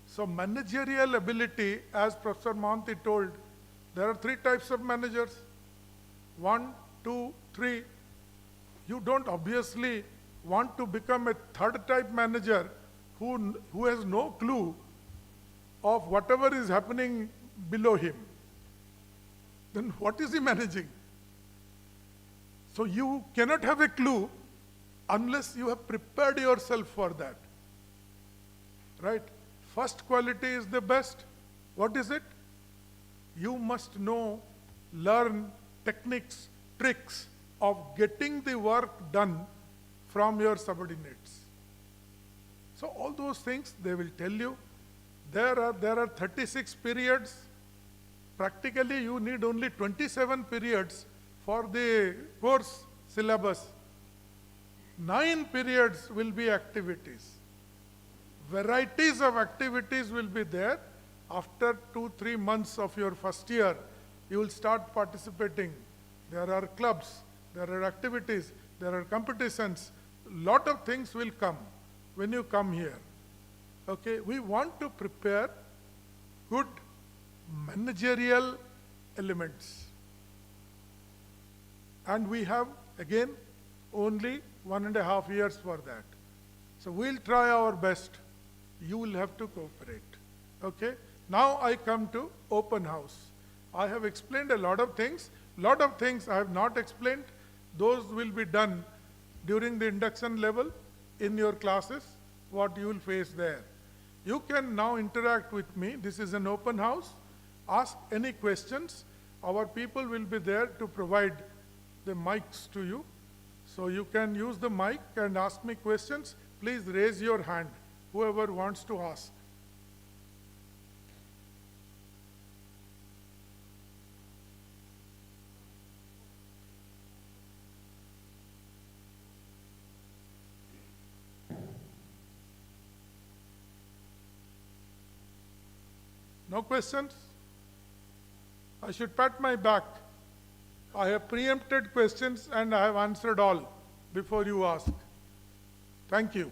So managerial ability, as Professor Mohanty told, there are 3 types of managers. 1, 2, 3. You don't obviously want to become a 3rd type manager who has no clue of whatever is happening below him. Then what is he managing? So you cannot have a clue unless you have prepared yourself for that. Right? First quality is the best. What is it? You must know, learn techniques, tricks of getting the work done from your subordinates. So all those things they will tell you. There are 36 periods. Practically you need only 27 periods for the course syllabus. 9 periods will be activities. Varieties of activities will be there. After 2-3 months of your first year, you will start participating. There are clubs, there are activities, there are competitions. Lot of things will come when you come here. Okay, we want to prepare good managerial elements. And we have, again, only 1.5 years for that. So we'll try our best. You will have to cooperate. Okay? Now I come to open house. I have explained a lot of things. Lot of things I have not explained. Those will be done during the induction level in your classes, what you will face there. You can now interact with me. This is an open house. Ask any questions. Our people will be there to provide the mics to you. So you can use the mic and ask me questions. Please raise your hand, whoever wants to ask. No questions? I should pat my back. I have preempted questions and I have answered all before you ask. Thank you.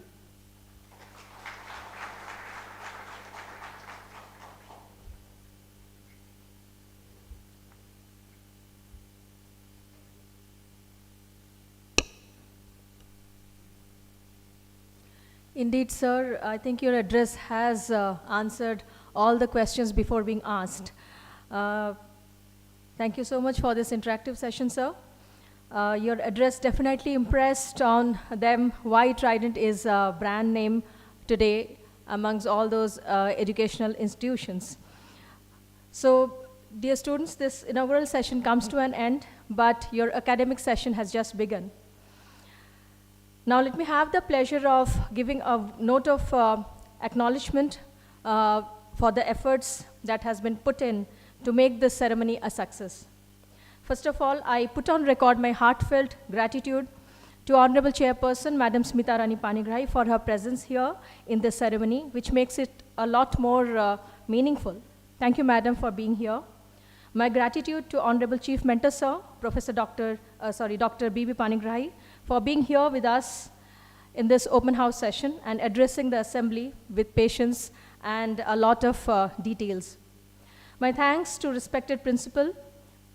Indeed, sir, I think your address has answered all the questions before being asked. Thank you so much for this interactive session, sir. Your address definitely impressed on them why Trident is a brand name today amongst all those educational institutions. So, dear students, this inaugural session comes to an end, but your academic session has just begun. Now let me have the pleasure of giving a note of acknowledgement for the efforts that has been put in to make this ceremony a success. First of all, I put on record my heartfelt gratitude to Honorable Chairperson, Madam Smita Rani Panigrahi, for her presence here in this ceremony, which makes it a lot more meaningful. Thank you, Madam, for being here. My gratitude to Honorable Chief Mentor, Sir, Professor Dr. B.B. Panigrahi, for being here with us in this open house session and addressing the assembly with patience and a lot of details. My thanks to respected Principal,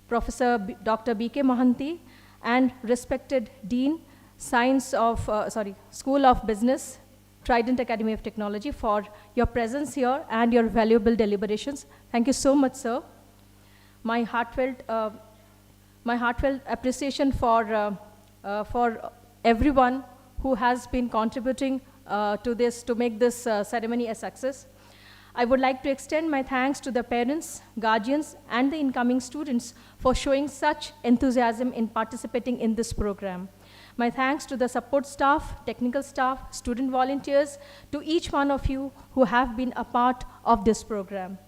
Professor Dr. B.K. Mohanty, and respected Dean, School of Business, Trident Academy of Technology, for your presence here and your valuable deliberations. Thank you so much, sir. My heartfelt appreciation for for everyone who has been contributing to make this ceremony a success. I would like to extend my thanks to the parents, guardians, and the incoming students for showing such enthusiasm in participating in this program. My thanks to the support staff, technical staff, student volunteers, to each one of you who have been a part of this program.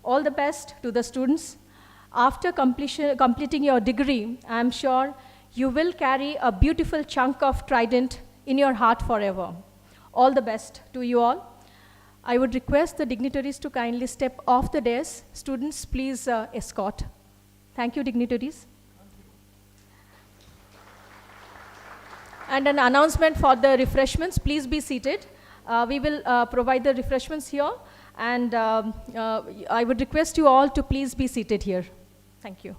All the best to the students. After completing your degree, I am sure you will carry a beautiful chunk of Trident in your heart forever. All the best to you all. I would request the dignitaries to kindly step off the dais. Students, please escort. Thank you, dignitaries. And an announcement for the refreshments. Please be seated. We will provide the refreshments here. And I would request you all to please be seated here. Thank you.